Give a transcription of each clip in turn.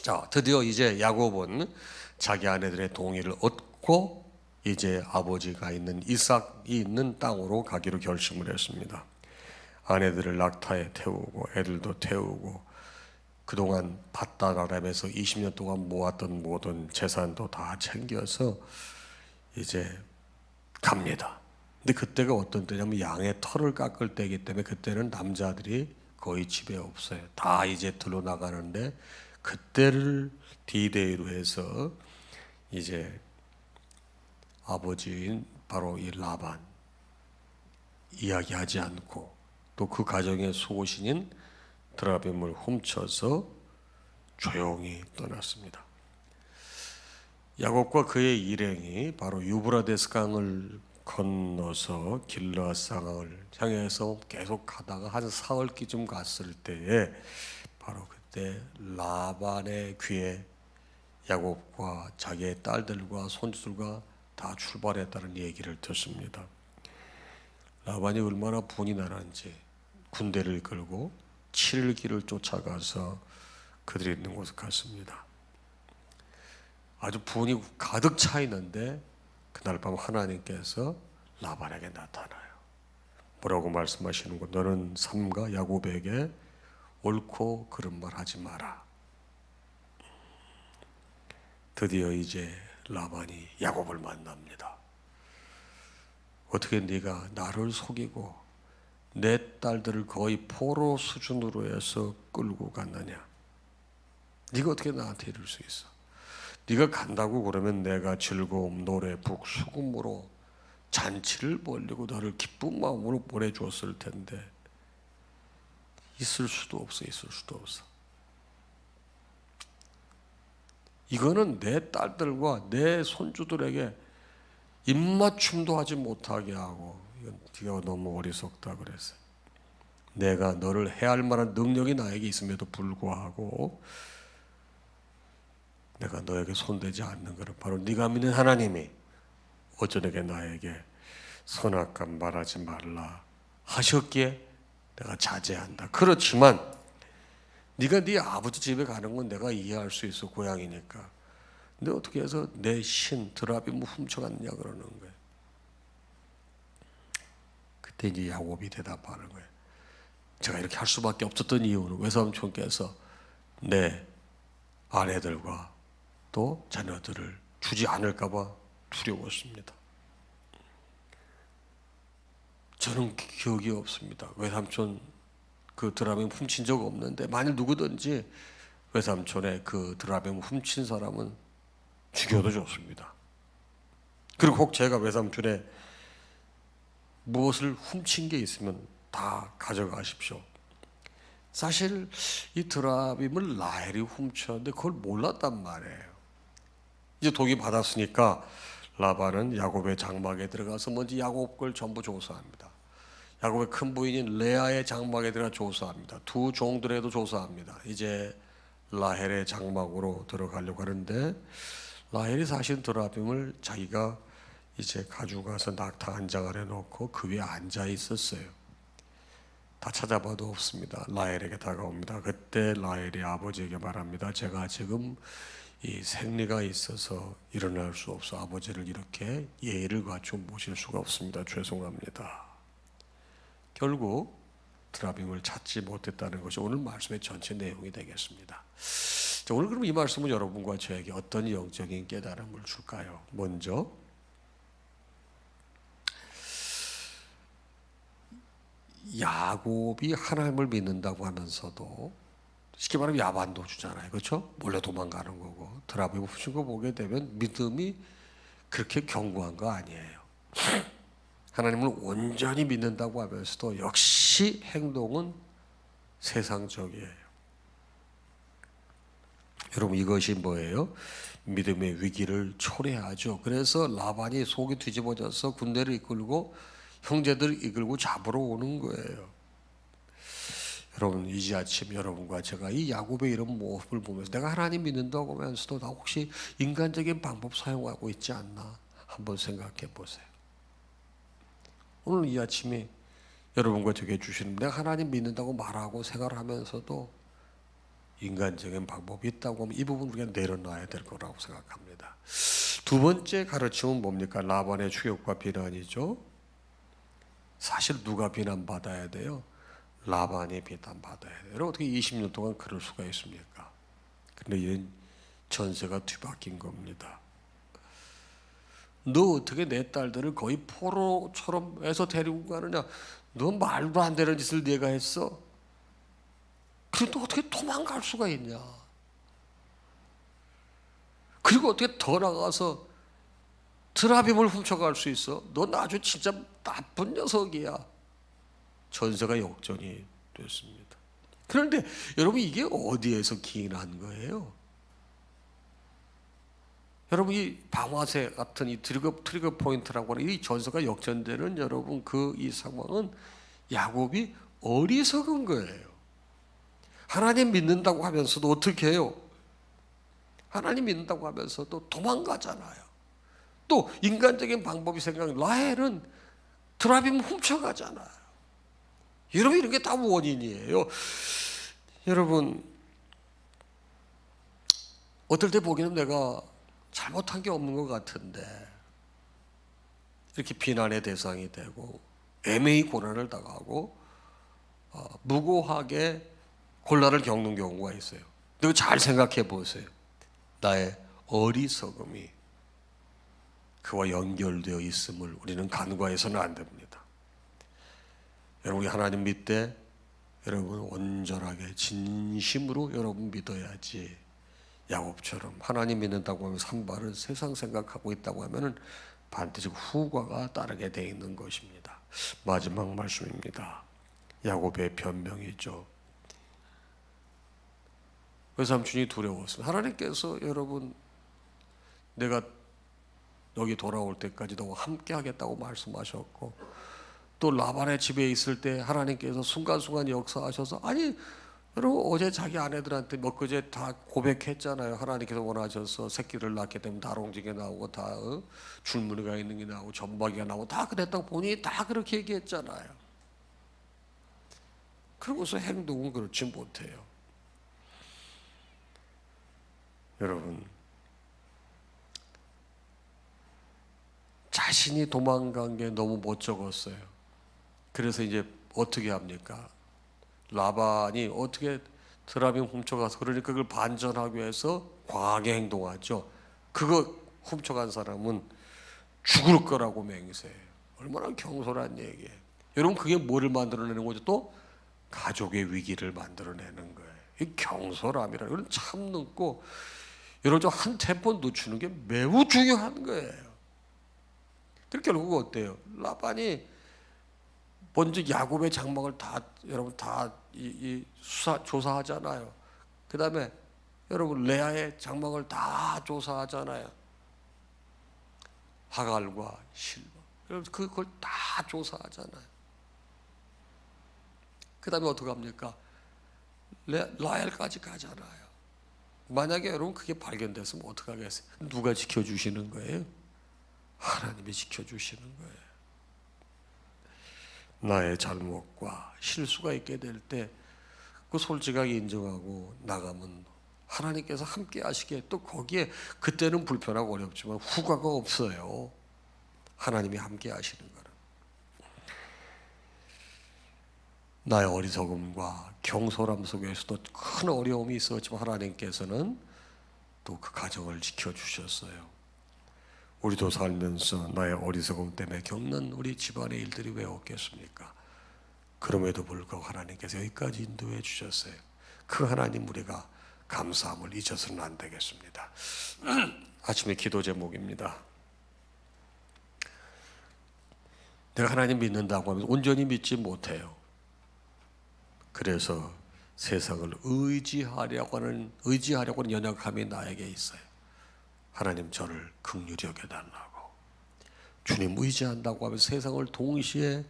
자, 드디어 이제 야곱은 자기 아내들의 동의를 얻고 이제 아버지가 있는 이삭이 있는 땅으로 가기로 결심을 했습니다. 아내들을 낙타에 태우고 애들도 태우고 그동안 밧다라람에서 20년 동안 모았던 모든 재산도 다 챙겨서 이제 갑니다. 근데 그때가 어떤 때냐면 양의 털을 깎을 때이기 때문에 그때는 남자들이 거의 집에 없어요. 다 이제 들러 나가는데 그때를 디데이로 해서 이제 아버지인 바로 이 라반 이야기하지 않고 또 그 가정의 속옷신인 드라빔을 훔쳐서 조용히 떠났습니다. 야곱과 그의 일행이 바로 유브라데스 강을 건너서 길르앗 상을 향해서 계속 가다가 한 사흘기쯤 갔을 때에 바로 그때 라반의 귀에 야곱과 자기의 딸들과 손주들과 다 출발했다는 얘기를 듣습니다. 라반이 얼마나 분이 나는지 군대를 이끌고 7일 길을 쫓아가서 그들이 있는 곳을 갔습니다. 아주 분이 가득 차 있는데 그날 밤 하나님께서 라반에게 나타나요. 뭐라고 말씀하시는 거? 너는 삼가 야곱에게 옳고 그른 말 하지 마라. 드디어 이제 라반이 야곱을 만납니다. 어떻게 네가 나를 속이고 내 딸들을 거의 포로 수준으로 해서 끌고 갔느냐? 네가 어떻게 나한테 이럴 수 있어? 네가 간다고 그러면 내가 즐거움, 노래, 북, 수금으로 잔치를 벌리고 너를 기쁜 마음으로 보내주었을 텐데 있을 수도 없어. 이거는 내 딸들과 내 손주들에게 입맞춤도 하지 못하게 하고 이건 네가 너무 어리석다 그랬어요. 내가 너를 해할 만한 능력이 나에게 있음에도 불구하고 내가 너에게 손대지 않는 것은 바로 네가 믿는 하나님이 어쩌게 나에게 선악감 말하지 말라 하셨기에 내가 자제한다. 그렇지만 네가 네 아버지 집에 가는 건 내가 이해할 수 있어. 고향이니까. 근데 어떻게 해서 내 신 드라빔을 훔쳐갔냐 그러는 거예요. 그때 이제 야곱이 대답하는 거예요. 제가 이렇게 할 수밖에 없었던 이유는 외삼촌께서 내 아내들과 또 자녀들을 주지 않을까 봐 두려웠습니다. 저는 기억이 없습니다. 외삼촌 그 드라빔 훔친 적 없는데 만일 누구든지 외삼촌의 그 드라빔 훔친 사람은 죽여도 좋습니다. 그리고 혹 제가 외삼촌의 무엇을 훔친 게 있으면 다 가져가십시오. 사실 이 드라빔을 라헬이 훔쳤는데 그걸 몰랐단 말이에요. 이제 독이 받았으니까 라반은 야곱의 장막에 들어가서 먼저 야곱 걸 전부 조사합니다. 야곱의 큰 부인인 레아의 장막에 들어가 조사합니다. 두 종들에도 조사합니다. 이제 라헬의 장막으로 들어가려고 하는데 라헬이 사실 드라빔을 자기가 이제 가져가서 낙타 한 장 아래 놓고 그 위에 앉아 있었어요. 다 찾아봐도 없습니다. 라헬에게 다가옵니다. 그때 라헬이 아버지에게 말합니다. 제가 지금 이 생리가 있어서 일어날 수 없어 아버지를 이렇게 예의를 갖추고 모실 수가 없습니다. 죄송합니다. 결국 드라빔을 찾지 못했다는 것이 오늘 말씀의 전체 내용이 되겠습니다. 자, 오늘 그럼 이 말씀은 여러분과 저에게 어떤 영적인 깨달음을 줄까요? 먼저 야곱이 하나님을 믿는다고 하면서도 쉽게 말하면 야반도 주잖아요. 그렇죠? 몰래 도망가는 거고 드라빔을 훔친 거 보게 되면 믿음이 그렇게 견고한 거 아니에요. 하나님을 온전히 믿는다고 하면서도 역시 행동은 세상적이에요. 여러분 이것이 뭐예요? 믿음의 위기를 초래하죠. 그래서 라반이 속이 뒤집어져서 군대를 이끌고 형제들을 이끌고 잡으러 오는 거예요. 여러분 이제 아침 여러분과 제가 이 야곱의 이런 모습을 보면서 내가 하나님 믿는다고 하면서도 나 혹시 인간적인 방법 사용하고 있지 않나 한번 생각해 보세요. 오늘 이 아침에 여러분과 저에게 주시는 내가 하나님 믿는다고 말하고 생활하면서도 인간적인 방법이 있다고 하면 이 부분 우리가 내려놔야 될 거라고 생각합니다. 두 번째 가르침은 뭡니까? 라반의 추격과 비난이죠. 사실 누가 비난받아야 돼요? 라반이 비난받아야 돼요. 어떻게 20년 동안 그럴 수가 있습니까? 근데 이런 전세가 뒤바뀐 겁니다. 너 어떻게 내 딸들을 거의 포로처럼 해서 데리고 가느냐? 너 말도 안 되는 짓을 네가 했어? 그래도 어떻게 도망갈 수가 있냐? 그리고 어떻게 더 나가서 드라빔을 훔쳐갈 수 있어? 넌 아주 진짜 나쁜 녀석이야. 전세가 역전이 됐습니다. 그런데 여러분 이게 어디에서 기인한 거예요? 여러분 이 방화쇠 같은 이 트리거 포인트라고 하는 이 전세가 역전되는 여러분 이 상황은 야곱이 어리석은 거예요. 하나님 믿는다고 하면서도 어떻게 해요? 하나님 믿는다고 하면서도 도망가잖아요. 또 인간적인 방법이 생각나는 라헬은 드라빔 훔쳐가잖아요. 여러분 이런 게 다 원인이에요. 여러분 어떨 때 보기에는 내가 잘못한 게 없는 것 같은데 이렇게 비난의 대상이 되고 애매히 고난을 당하고 무고하게 곤란을 겪는 경우가 있어요. 근데 잘 생각해 보세요. 나의 어리석음이 그와 연결되어 있음을 우리는 간과해서는 안 됩니다. 여러분 우리 하나님 믿되 여러분 온전하게 진심으로 여러분 믿어야지. 야곱처럼 하나님 믿는다고 하면 산발을 세상 생각하고 있다고 하면은 반드시 후과가 따르게 되어 있는 것입니다. 마지막 말씀입니다. 야곱의 변명이죠. 외삼촌이 두려웠습니다. 하나님께서 여러분 내가 여기 돌아올 때까지 너와 함께 하겠다고 말씀하셨고 또 라반의 집에 있을 때 하나님께서 순간순간 역사하셔서 아니 여러분 어제 자기 아내들한테 그제 다 고백했잖아요. 하나님께서 원하셔서 새끼를 낳게 되면 다롱지게 나오고 다 줄무늬가 있는 게 나오고 점박이가 나오고 다 그랬다고 본인이 다 그렇게 얘기했잖아요. 그러고서 행동은 그렇지 못해요. 여러분 자신이 도망간 게 너무 못 적었어요. 그래서 이제 어떻게 합니까? 라반이 어떻게 드라빔 훔쳐가서 그러니까 그걸 반전하기 위해서 과하게 행동하죠. 그거 훔쳐간 사람은 죽을 거라고 맹세해요. 얼마나 경솔한 얘기예요. 여러분 그게 뭐를 만들어내는 거죠? 또 가족의 위기를 만들어내는 거예요. 이 경솔함이라는 건 참는 거 여러분 한 템포 늦추는 게 매우 중요한 거예요. 결국 어때요? 라반이 먼저 야곱의 장막을 다 여러분 다 조사하잖아요. 그 다음에 여러분 레아의 장막을 다 조사하잖아요. 하갈과 실바 여러분 그걸 다 조사하잖아요. 그 다음에 어떻게 합니까? 라헬까지 가잖아요. 만약에 여러분 그게 발견됐으면 어떻게 하겠어요? 누가 지켜주시는 거예요? 하나님이 지켜주시는 거예요. 나의 잘못과 실수가 있게 될 때 그 솔직하게 인정하고 나가면 하나님께서 함께 하시기에 또 거기에 그때는 불편하고 어렵지만 후과가 없어요. 하나님이 함께 하시는 거는. 나의 어리석음과 경솔함 속에서도 큰 어려움이 있었지만 하나님께서는 또 그 가정을 지켜주셨어요. 우리도 살면서 나의 어리석음 때문에 겪는 우리 집안의 일들이 왜 없겠습니까? 그럼에도 불구하고 하나님께서 여기까지 인도해 주셨어요. 그 하나님 우리가 감사함을 잊어서는 안 되겠습니다. 아침에 기도 제목입니다. 내가 하나님 믿는다고 하면 온전히 믿지 못해요. 그래서 세상을 의지하려고 하는 연약함이 나에게 있어요. 하나님 저를 긍휼히 여겨달라고. 주님 의지한다고 하면 세상을 동시에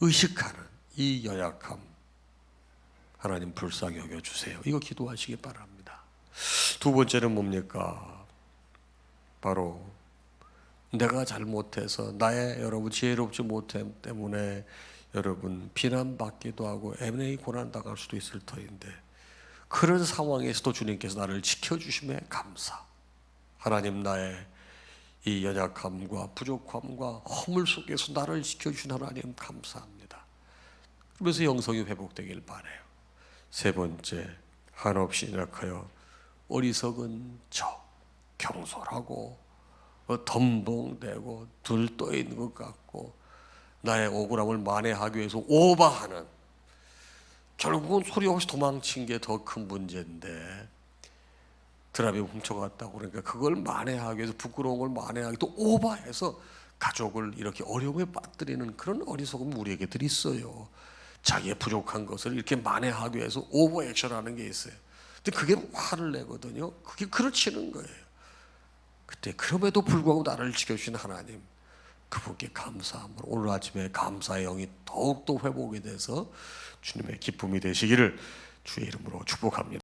의식하는 이 연약함 하나님 불쌍히 여겨주세요. 이거 기도하시기 바랍니다. 두 번째는 뭡니까? 바로 내가 잘못해서 나의 여러분 지혜롭지 못함 때문에 여러분 비난받기도 하고 애매히 고난당할 수도 있을 터인데 그런 상황에서도 주님께서 나를 지켜주심에 감사. 하나님, 나의 이 연약함과 부족함과 허물 속에서 나를 지켜주신 하나님 감사합니다. 그러면서 영성이 회복되길 바라요. 세 번째, 한없이 연약하여 어리석은 저, 경솔하고 덤벙대고 들떠 있는 것 같고 나의 억울함을 만회하기 위해서 오버하는, 결국은 소리 없이 도망친 게 더 큰 문제인데 드라비 훔쳐갔다고 그러니까 그걸 만회하기 위해서, 부끄러운 걸 만회하기 또 오버해서 가족을 이렇게 어려움에 빠뜨리는 그런 어리석음 우리에게 들 있어요. 자기의 부족한 것을 이렇게 만회하기 위해서 오버 액션하는 게 있어요. 근데 그게 화를 내거든요. 그게 그르치는 거예요. 그때 그럼에도 불구하고 나를 지켜주신 하나님, 그분께 감사함으로 오늘 아침에 감사의 영이 더욱더 회복이 돼서 주님의 기쁨이 되시기를 주의 이름으로 축복합니다.